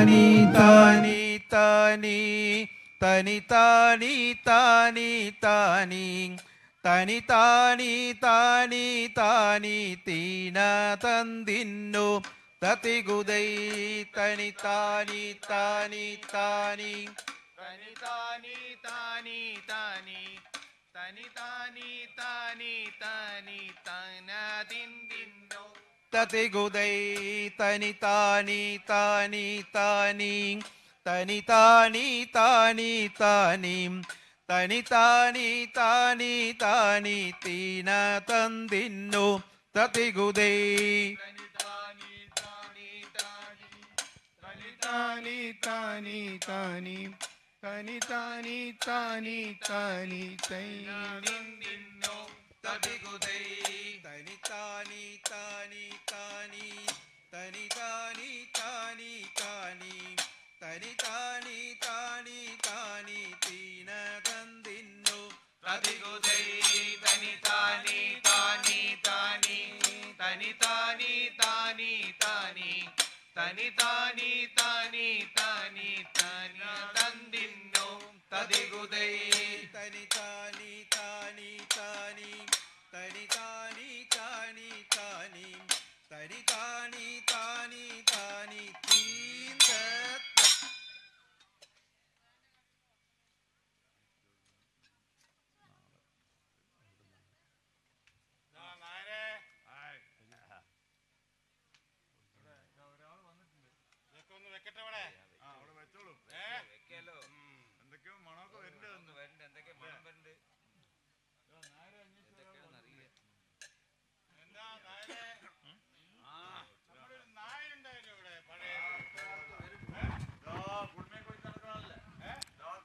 താനി താനി താനി തനി താനി താനി താനി തനി താനി താനി താനി തീന തന്തിന്നു തതിഗുദൈ തനി താനി താനി താനി തനി താനി താനി താനി തനി താനി താനി താനി തനതിന്തിന്നു തതിഗുദൈ തനി താനി താനി താനി തനി താനി താനി താനി തനി താനി താനി താനി തീന തന്തിന്നു തതിഗുദൈ താനി താനി താനി തനി താനി താനി താനി തൈനിന്നു തതിഗുദൈ തനി താനി താനി താനി തനി താനി താനി താനി തനി താനി താനി താനി തീന തന്തിന്നു തതിഗുദൈ തനി താനി താനി താനി തനി താനി താനി താനി തനി താനി താനി താനി തനി തന്തിന്നു തതിഗുദൈ തനി താനി താനി താനി തനി താനി താനി താനി തനി താനി താനി താനി തീന്ത. എന്തൊക്കെയോ മണമൊക്കെ വരുന്നുണ്ട്. എന്തൊക്കെ മണം വരുന്നുണ്ട്. എന്താ നായ ഉണ്ടായിരുന്നു ഇവിടെ പഴയ കുടുംബയെ പോയി നടക്കണല്ലേ.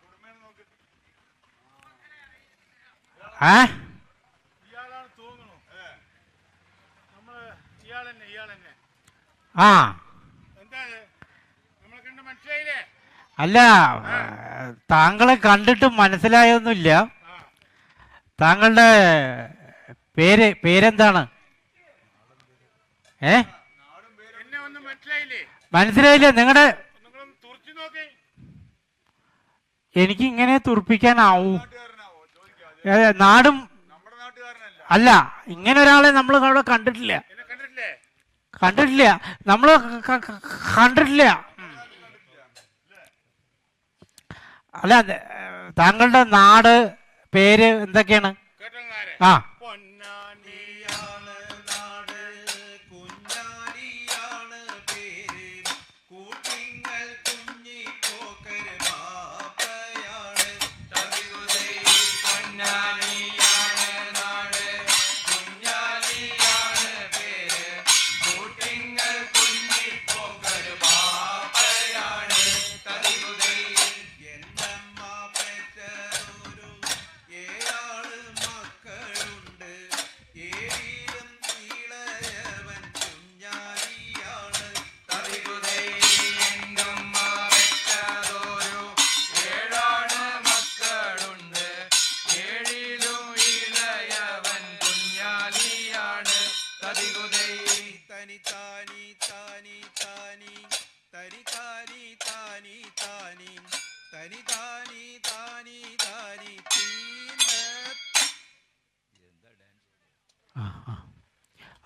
കുടുംബേന്ന് നോക്കി ഇയാളാണ് തോന്നുന്നു. നമ്മള് ഇയാൾ തന്നെ ആ എന്താ നമ്മളെ കണ്ട് മനസ്സിലായില്ലേ? അല്ല, താങ്കളെ കണ്ടിട്ട് മനസ്സിലായൊന്നുമില്ല. താങ്കളുടെ പേരെന്താണ്? എന്നെ ഒന്നും മനസ്സിലായില്ലേ? നിങ്ങളുടെ എനിക്ക് ഇങ്ങനെ തുറപ്പിക്കാനാവൂ? നാടും അല്ല, ഇങ്ങനെ ഒരാളെ നമ്മൾ അവിടെ കണ്ടിട്ടില്ല. നമ്മൾ കണ്ടിട്ടില്ല. അല്ല, താങ്കളുടെ നാട് പേര് എന്തൊക്കെയാണ്? ആ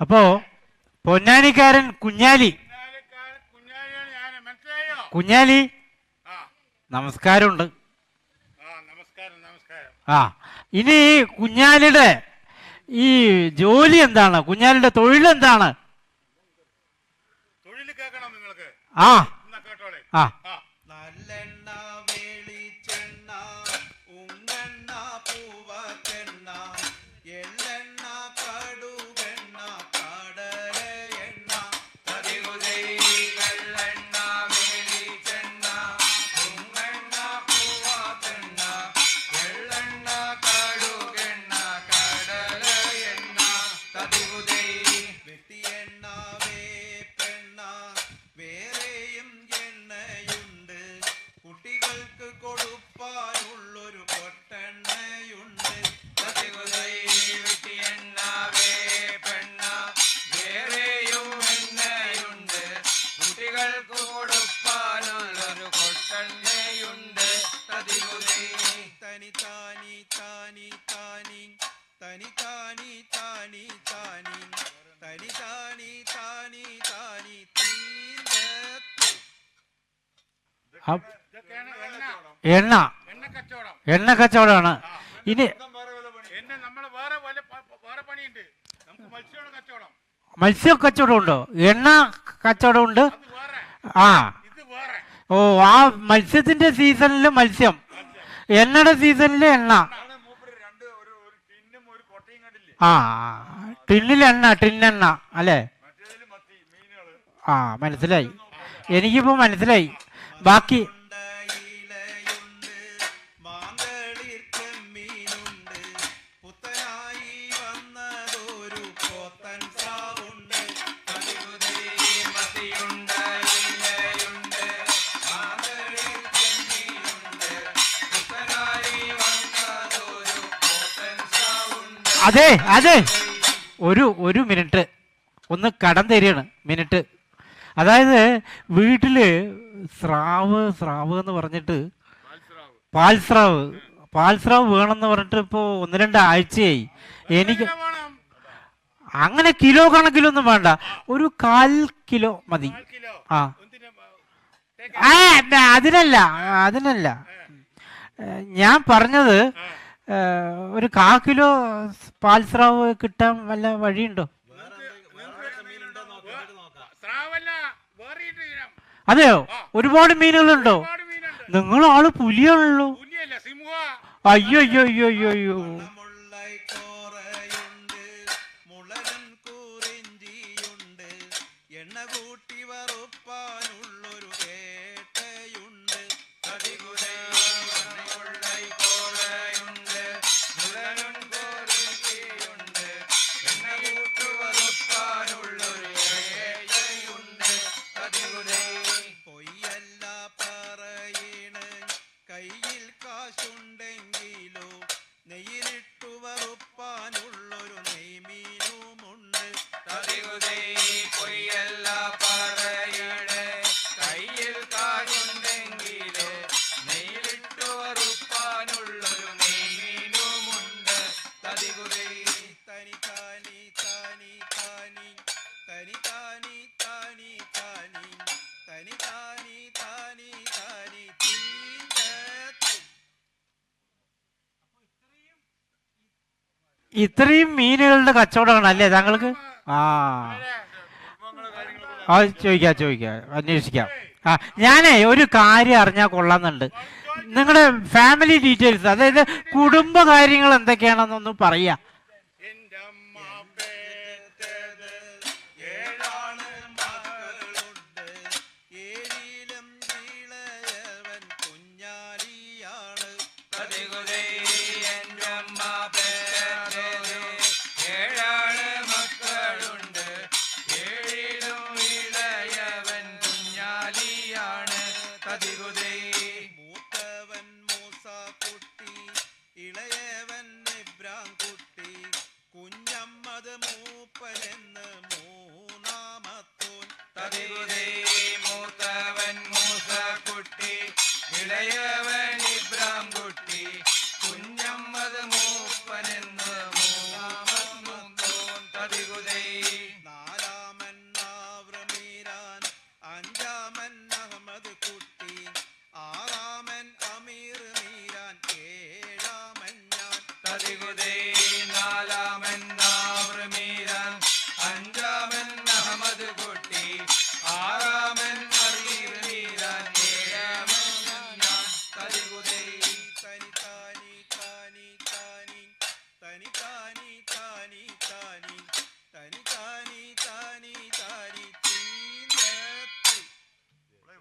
അപ്പോ പൊന്നാനിക്കാരൻ കുഞ്ഞാലി നമസ്കാരമുണ്ട്. ആ, ഇനി കുഞ്ഞാലിയുടെ ഈ ജോലി എന്താണ്? കുഞ്ഞാലിയുടെ തൊഴിലെന്താണ്? ആ ആ വെട്ടിയെണ്ണ വേപ്പെണ്ണ വേറെയും എണ്ണയുണ്ട്. തനി താനി താനി താനി തനി താനി താനി താനി തീന്തത്ത്. ഇതൊക്കെയാണ് എണ്ണ എണ്ണ എണ്ണ കച്ചവടം. എണ്ണ കച്ചവടമാണ്. ഇനി എണ്ണ നമ്മള് വേറെ വേറെ പണിയുണ്ട്. നമുക്ക് മത്സ്യമാണ് കച്ചവടം. മത്സ്യ കച്ചവടം ഉണ്ടോ? എണ്ണ കച്ചവടം ഉണ്ട്. അത് വേറെ, ആ ഇത് വേറെ. ഓ, ആ മത്സ്യത്തിന്റെ സീസണില് മത്സ്യം, എണ്ണയുടെ സീസണില് എണ്ണ. ആ, ടിന്നിൽ എണ്ണ, ടിന്നെണ്ണ അല്ലേ? ആ, മനസ്സിലായി, എനിക്കിപ്പോ മനസ്സിലായി. ബാക്കി ഇലയുണ്ട് മാന്തളിർ ചെമ്മീനുണ്ട് പുത്തനായി വന്നതൊരു പോത്തൻ സ്രാവുണ്ട്. പതിവുതേ മതിയുണ്ട് ഇലയുണ്ട് മാന്തളിർ ചെമ്മീനുണ്ട് പുത്തനായി വന്നതൊരു പോത്തൻ സ്രാവുണ്ട്. അതെ അതെ, ഒരു മിനിറ്റ് ഒന്ന് കടം തരികയാണ് മിനിറ്റ്. അതായത് വീട്ടില് സ്രാവ് എന്ന് പറഞ്ഞിട്ട് പാൽസ്രാവ് വേണമെന്ന് പറഞ്ഞിട്ട് ഇപ്പോൾ 1-2 ആഴ്ചയായി. എനിക്ക് അങ്ങനെ കിലോ കണക്കിലൊന്നും വേണ്ട, ഒരു 1/4 കിലോ മതി. ആ അതിനല്ല ഞാൻ പറഞ്ഞത്, ഒരു 1/4 കിലോ പാൽസ്രാവ് കിട്ടാൻ വല്ല വഴിയുണ്ടോ? അതെയോ? ഒരുപാട് മീനുകളുണ്ടോ? നിങ്ങൾ ആള് പുലിയാണല്ലോ. അയ്യോ അയ്യോ അയ്യോ അയ്യോ അയ്യോ. മുളകുണ്ട് മുളകൻ കൂറിഞ്ചിയുണ്ട് എണ്ണ കൂട്ടി വറുപ്പാനുള്ളൊരു ഏട്ടയുണ്ട്. തടികുരയുണ്ട് മുളകൻ കൂറിഞ്ചിയുണ്ട് എണ്ണ കൂട്ടി വറുപ്പാനുള്ളൊരു ഏട്ടയുണ്ട്. തടികുരൈ പൊയ്യല്ല പറയണ് കയ്യിൽ കാശുണ്ടെങ്കിലോ നെയ്യിലിട്ടു വറുപ്പാനുള്ളൊരു നെയ്മീനുമുണ്ട്. തടികുതൈ പൊയ്യല്ല പറയണ് കയ്യിൽ കാശുണ്ടെങ്കിലോ നെയ്യിലിട്ടു വറുപ്പാനുള്ളൊരു നെയ്മീനുമുണ്ട്. തടികുതൈ തനി താനി താനി താനി തനി താനി താനി താനി തനി താനി താനി താനി തീന്തത്ത്. ഇത്രയും മീനുകളുടെ കച്ചവടമാണ് അല്ലേ താങ്കൾക്ക്? ആ, ചോദിക്കാം, അന്വേഷിക്കാം. ആ, ഞാനേ ഒരു കാര്യം അറിഞ്ഞാൽ കൊള്ളാന്നുണ്ട്. നിങ്ങളുടെ ഫാമിലി ഡീറ്റെയിൽസ്, അതായത് കുടുംബ കാര്യങ്ങൾ എന്തൊക്കെയാണെന്നൊന്ന് പറയാ. എന്റെ അമ്മ പെറ്റത് 7 മക്കളുണ്ട് ഏഴിലും ഇളയവൻ കുഞ്ഞാലിയാണ്. തടികുതൈ എൻ്റെ അമ്മ പെറ്റത് 7 മക്കളുണ്ട് ഏഴിലും ഇളയവൻ കുഞ്ഞാലിയാണ്. തടികുതൈ മൂത്തവൻ മൂസാക്കുട്ടി ഇളയവൻ ഇബ്രാം കുട്ടി കുഞ്ഞമ്മദ് മൂപ്പനെന്ന് മൂന്നാമത്തോൻ. തടികുതൈ മൂത്തവൻ മൂസാക്കുട്ടി ഇളയവൻ ഇബ്രാം കുട്ടി കുഞ്ഞമ്മദ് മൂപ്പനെന്ന് മൂന്നാമത്തോൻ. തടികുതൈ 4-മൻ നാവ്രമീരാൻ 5-മൻ അഹമ്മദ് കുട്ടി 6-മൻ അമീർ മീരാൻ 7-മൻ ഞാൻ. തടികുതൈ 4-മൻ നാവ്രമീരാൻ 5-മൻ അഹമ്മദ് കുട്ടി 6-മൻ അമീർ മീരാൻ 7-മൻ ഞാൻ. തടികുതൈ തനി താനി താനി താനി തനി താനി താനി താനി തനി താനി താനി താനി തീന്തത്ത്.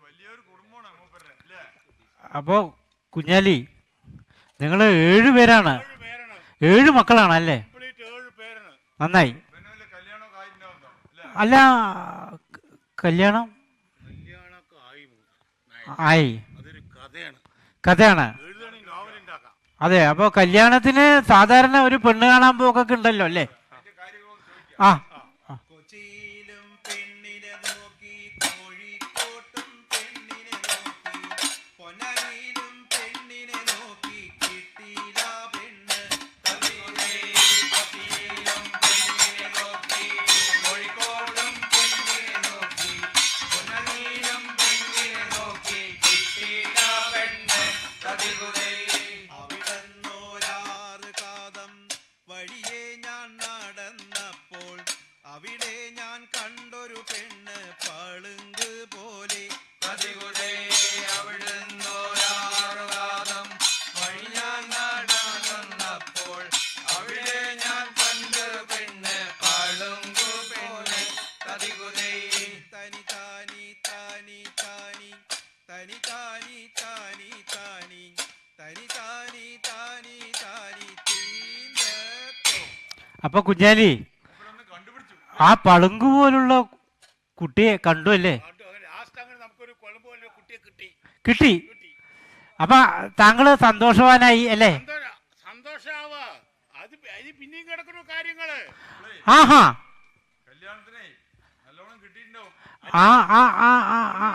വലിയൊരു കുടുംബമാണ് മൂപ്പരുടെ അല്ലേ? അപ്പോ കുഞ്ഞാലി, നിങ്ങൾ 7 പേരാണ്, പേരാണ്, 7 മക്കളാണ് അല്ലേ? 7 പേരാണ്. നന്നായി. കല്യാണമൊക്കെ ആയിട്ടുണ്ടാവുന്നോ? അല്ല, കല്യാണം കല്യാണമൊക്കെ ആയി. അതൊരു കഥയാണ്. കഥയാണ്. എഴുതാണെങ്കിൽ നോവലുണ്ടാക്കാം. അതെ, അപ്പൊ കല്യാണത്തിന് സാധാരണ ഒരു പെണ്ണ് കാണാൻ പോക്കൊക്കെ ഉണ്ടല്ലോ അല്ലേ? ആ, കൊച്ചിയിലും പെണ്ണിനെ നോക്കി കോഴിക്കോട്ടും പെണ്ണിനെ നോക്കി പൊന്നാനിയിലും പെണ്ണിനെ നോക്കി കിട്ടിയില്ല പെണ്ണ്. തടികുതൈ അപ്പൊ കുഞ്ഞാലി ഇവരൊന്ന് കണ്ടുപിടിച്ചു. ആ പളുങ്ക് പോലുള്ള കുട്ടിയെ കണ്ടു അല്ലേ? ലാസ്റ്റ് അങ്ങനെ നമുക്കൊരു കുഴമ്പ് പോലെ കുട്ടിയെ കിട്ടി. കിട്ടി. അപ്പൊ താങ്കള് സന്തോഷവാനായി അല്ലേ? സന്തോഷാവാ. അത് പിന്നെയും കിടക്കുന്ന കാര്യങ്ങള്. ആഹാ. കല്യാണത്തിനെ നല്ലോണം കിട്ടിയിട്ടുണ്ടാവും. ആ ആ ആ ആ ആ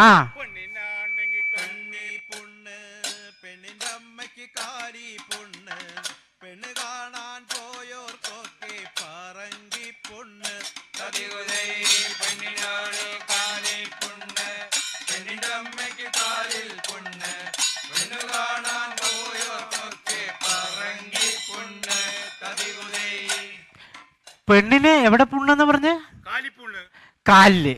ആ പെണ്ണിനാണെങ്കിൽ കണ്ണി പൊണ്ണ് പെണ്ണിന്റെ അമ്മയ്ക്ക് കാലി പൊണ്ണ് പെണ്ണ് കാണാൻ പോയോർക്കൊക്കെ പറങ്കി പൊണ്ണ് പെണ്ണിനാണ് കാലി പൊണ്ണ് പെണ്ണിന്റെ അമ്മയ്ക്ക് കാലിൽ പൊണ്ണ് പെണ്ണ് കാണാൻ പോയോർക്കൊക്കെ പറങ്കി പൊണ്ണ് തതികുതേ. പെണ്ണിന് എവിടെ പുണ്ണെന്ന് പറഞ്ഞ്? കാലിപ്പൂണ്, കാലില്.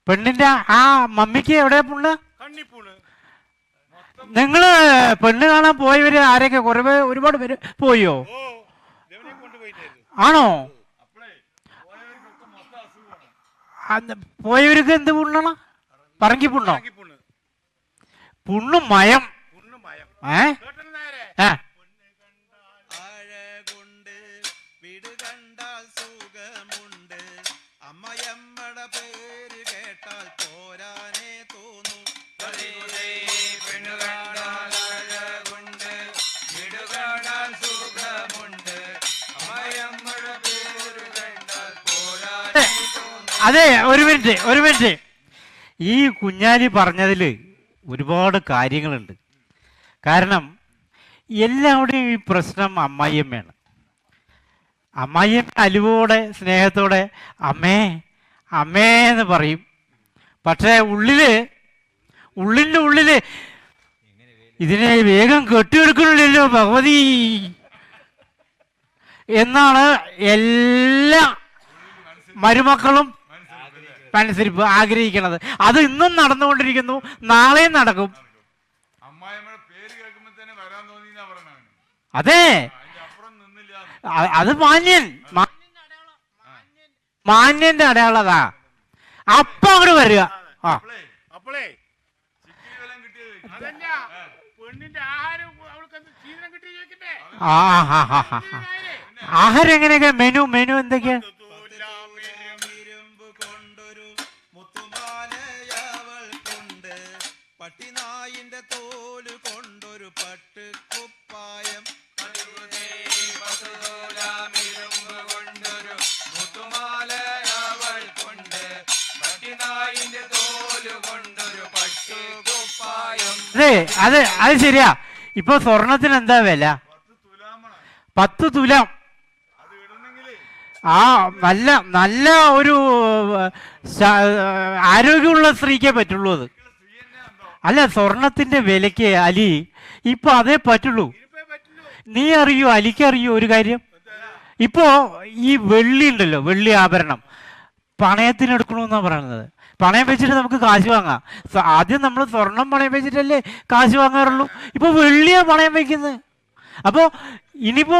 പെണ്ണിന്റെ ആ മമ്മിക്ക് എവിടെ പുണ്ണ്? കണ്ണിപ്പൂണ്. നിങ്ങള് പെണ്ണ് കാണാൻ പോയവര് ആരൊക്കെ? കുറെ ഒരുപാട് പേര് പോയോ? ഓ ദേവനെ കൊണ്ടുപോയിട്ടായിരുന്നു. ആണോ? അപ്പളേ പോയവർക്കൊക്കെ മൊത്തം അസുഖമാണ്. പോയവർക്ക് എന്ത് പുണ്ണാണ്? പറങ്കി പുണ്ണോ? പൂണ്, പുണ്ണും മയം. പുണ്ണ് മയം. കേട്ടോ നേരെ അഴകുണ്ട് വീട് കണ്ടാൽ സുഖമുണ്ട് അമ്മയമ്മട പേര് കേട്ടാൽ പോരാനേ തോന്നും. പെണ്ണു കണ്ടാൽ അഴകുണ്ട് വീട് കണ്ടാൽ സുഖമുണ്ട് അമ്മയമ്മട പേര് കേട്ടാൽ പോരാനേ തോന്നും. അതെ, ഒരു മിനിറ്റ്. ഈ കുഞ്ഞാലി പറഞ്ഞതിൽ ഒരുപാട് കാര്യങ്ങളുണ്ട്. കാരണം എല്ലാവരുടെയും ഈ പ്രശ്നം അമ്മായിയമ്മയാണ്. അമ്മായിയമ്മ അലിവോടെ സ്നേഹത്തോടെ അമ്മേ അമ്മേ എന്ന് പറയും. പക്ഷേ ഉള്ളിൻ്റെ ഉള്ളില് ഇതിനെ വേഗം കെട്ടിയെടുക്കണില്ലല്ലോ ഭഗവതി എന്നാണ് എല്ലാ മരുമക്കളും മനസ്സിരിപ്പ് ആഗ്രഹിക്കുന്നത്. അത് ഇന്നും നടന്നുകൊണ്ടിരിക്കുന്നു, നാളെയും നടക്കും. അമ്മായിമ്മയുടെ പേര് കേൾക്കുമ്പോ തന്നെ വരാൻ തോന്നിയെന്നാ പറഞ്ഞത്. അതെ, അതിന്റെ അപ്പുറം നിന്നില്ല. അത് മാന്യന്റെ അടയാളതാ. അപ്പൊ അങ്ങോട്ട് വരിക. അപ്പളേ ചിക്കിരി വല്ലതും കിട്ടിയത് അതല്ല, പെണ്ണിന്റെ ആഹാരം അവൾക്ക് ചീതനം കിട്ടി ചോദിക്കട്ടെ. ആഹാരം എങ്ങനെയൊക്കെ? മെനു എന്തൊക്കെയാ? ഇരുമ്പ് കൊണ്ടൊരു മുത്തുമാലയവൾ കൊണ്ട് പട്ടിനായിന്റെ തോല് കൊണ്ടൊരു പട്ട് കുപ്പായം ഇരുമ്പ് കൊണ്ടൊരു മുത്തുമാലയവൾ കൊണ്ട് പട്ടിനായിന്റെ തോല് കൊണ്ടൊരു പട്ട് കുപ്പായം. അത് ശരിയാ. ഇപ്പൊ സ്വർണത്തിന് എന്താ വില? 10 തുലാം. ആ നല്ല ഒരു ആരോഗ്യമുള്ള സ്ത്രീക്കേ പറ്റുള്ളൂ അത്. അല്ല, സ്വർണത്തിന്റെ വിലക്ക് അലി ഇപ്പൊ അതേ പറ്റുള്ളൂ. നീ അറിയോ, അലിക്കറിയോ ഒരു കാര്യം? ഇപ്പോ ഈ വെള്ളി ഉണ്ടല്ലോ, വെള്ളി ആഭരണം പണയത്തിന് എടുക്കണമെന്നാ പറയുന്നത്. പണയം വെച്ചിട്ട് നമുക്ക് കാശ് വാങ്ങാം. ആദ്യം നമ്മൾ സ്വർണം പണയം വെച്ചിട്ടല്ലേ കാശ് വാങ്ങാറുള്ളൂ. ഇപ്പൊ വെള്ളിയാ പണയം വെക്കുന്നത്. അപ്പോ ഇനിയിപ്പോ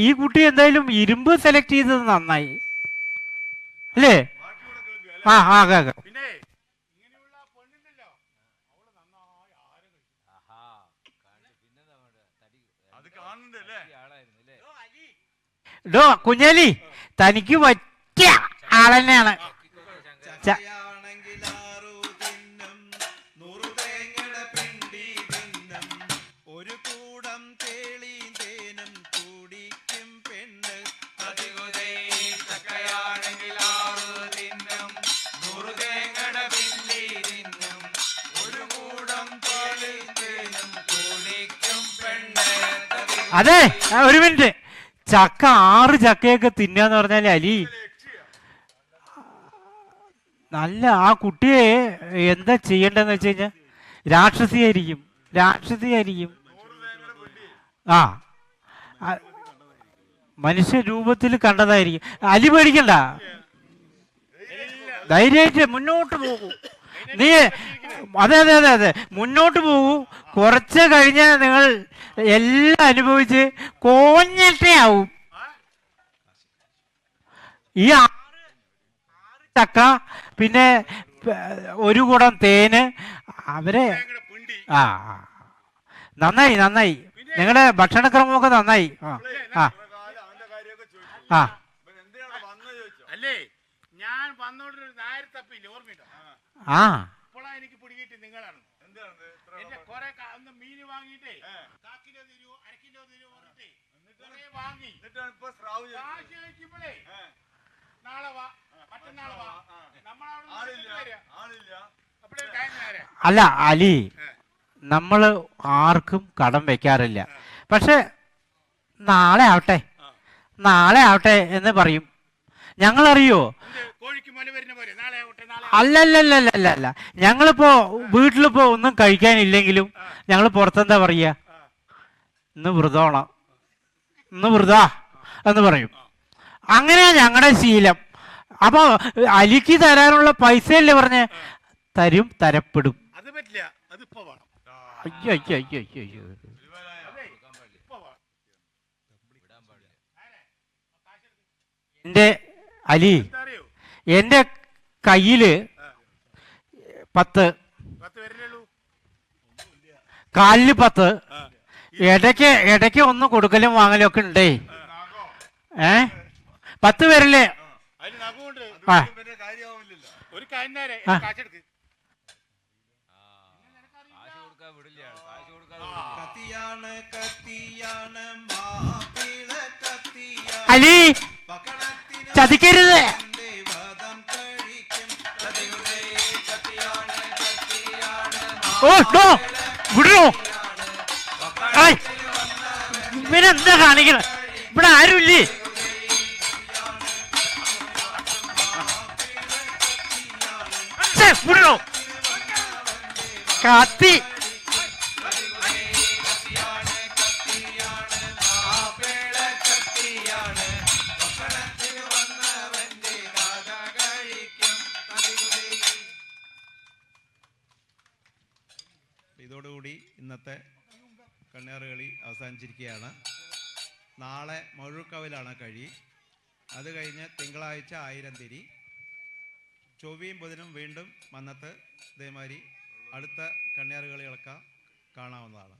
ഈ കുട്ടി എന്തായാലും ഇരുമ്പ് സെലക്ട് ചെയ്തത് നന്നായി അല്ലേ? കേൾക്കാം. പിന്നെ ഇങ്ങനെയുള്ള പെണ്ണില്ലല്ലോ, അവള് നന്നായി ആഹാരം കഴിക്കും. അത് കാണുന്നുണ്ടല്ലേ? കുഞ്ഞാലി തനിക്ക് പറ്റിയ ആളെന്നെയാണ്. ചക്കയാണെങ്കിലാറു തിന്നും 100 തേങ്ങയുടെ പിണ്ടി തിന്നും ഒരു കൂടം തേളിയും തേനും കുടിക്കും പെണ്ണ്. ചക്കയാണെങ്കിലാറു തിന്നും 100 തേങ്ങയുടെ പിണ്ടി തിന്നും ഒരു കൂടം തേളിയും തേനും കുടിക്കും പെണ്ണ്. അതെ, ഒരു മിനിറ്റ്. 6 ചക്കയൊക്കെ തിന്നാന്ന് പറഞ്ഞാല് അലി നല്ല. ആ കുട്ടിയെ എന്താ ചെയ്യേണ്ടതെന്ന് വെച്ച് കഴിഞ്ഞാൽ രാക്ഷസിയായിരിക്കും. ആ മനുഷ്യ രൂപത്തിൽ കണ്ടതായിരിക്കും. അലി പേടിക്കണ്ട, ധൈര്യമായിട്ട് മുന്നോട്ട് പോകൂ. നീ അതെ മുന്നോട്ട് പോകൂ. കുറച്ച് കഴിഞ്ഞാൽ നിങ്ങൾ എല്ലാം അനുഭവിച്ച് കോഞ്ഞിട്ടേ ആവും. ഈ 6 ചക്ക പിന്നെ ഒരു കുടം തേന് അവരെ നന്നായി. നിങ്ങളുടെ ഭക്ഷണക്രമമൊക്കെ നന്നായി. ആ അല്ലേ ഞാൻ വന്നോണ്ടൊരു നായർ തപ്പില്ല ഓർമ്മയുണ്ടോ? ആ ഇപ്പോഴാ എനിക്ക് പിടികിട്ടി നിങ്ങളാണ്. എന്റെ കൊറേ ഒന്ന് മീന് വാങ്ങിട്ടേ 1 കിലോ തരുമോ 1/2 കിലോ തരുമോ പറഞ്ഞിട്ടേ കൊറേ വാങ്ങി കാശ് ചോദിക്കുമ്പോഴേ നാളെ വാ മറ്റന്നാളെ വാ നമ്മളവിടെ അപ്പോഴേ കാര്യം നേരെ. അല്ല അലി, നമ്മൾ ആർക്കും കടം വെക്കാറില്ല. പക്ഷെ നാളെ ആവട്ടെ നാളെ ആവട്ടെ എന്ന് പറയും. ഞങ്ങളറിയോ, കോഴിക്ക് മല വരുന്ന പോലെ നാളെ ആവട്ടെ നാളെ. അല്ലല്ലല്ലല്ല, ഞങ്ങളിപ്പോ വീട്ടിലിപ്പോ ഒന്നും കഴിക്കാനില്ലെങ്കിലും ഞങ്ങൾ പുറത്തെന്താ പറയുക, ഇന്ന് വ്രതമാണ്, ഇന്ന് വ്രതാ എന്ന് പറയും. അങ്ങനെയാ ഞങ്ങളുടെ ശീലം. അപ്പൊ അലിക്ക് തരാനുള്ള പൈസയല്ലേ പറഞ്ഞ് തരും, തരപ്പെടും. അത് പറ്റില്ല, അതിപ്പോ വേണം. അയ്യോ അയ്യോ അയ്യോ അയ്യോ അയ്യോ. എൻ്റെ അലി, അറിയോ എൻ്റെ കയ്യില് 10, 10 വരില്ലുള്ളൂ. കാലില് 10, ഇടയ്ക്ക് ഒന്ന് കൊടുക്കലും വാങ്ങലും ഒക്കെ ഉണ്ടേ. 10 പേരല്ലേ? അതിന് നഖമുണ്ട്. ആ ഒരു കാര്യം നേരെ ആ. കാശെടുക്ക്. അലി ചതിക്കരുത്. ഓ നോ, വിടണോ? ഇവനെന്താ കാണിക്കണ? ഇവിടെ ആരുമില്ലേ? വിടണോ? കത്തി ഇതോടുകൂടി ഇന്നത്തെ കണ്ണേറുകളി അവസാനിച്ചിരിക്കുകയാണ്. നാളെ മഴുക്കവലാണ് കഴി. അത് കഴിഞ്ഞ് തിങ്കളാഴ്ച 1000 തിരി. ചൊവ്വയും ബുധനും വീണ്ടും മന്നത്ത് ഇതേമാതിരി അടുത്ത കണ്ണേറുകളികളൊക്കെ കാണാവുന്നതാണ്.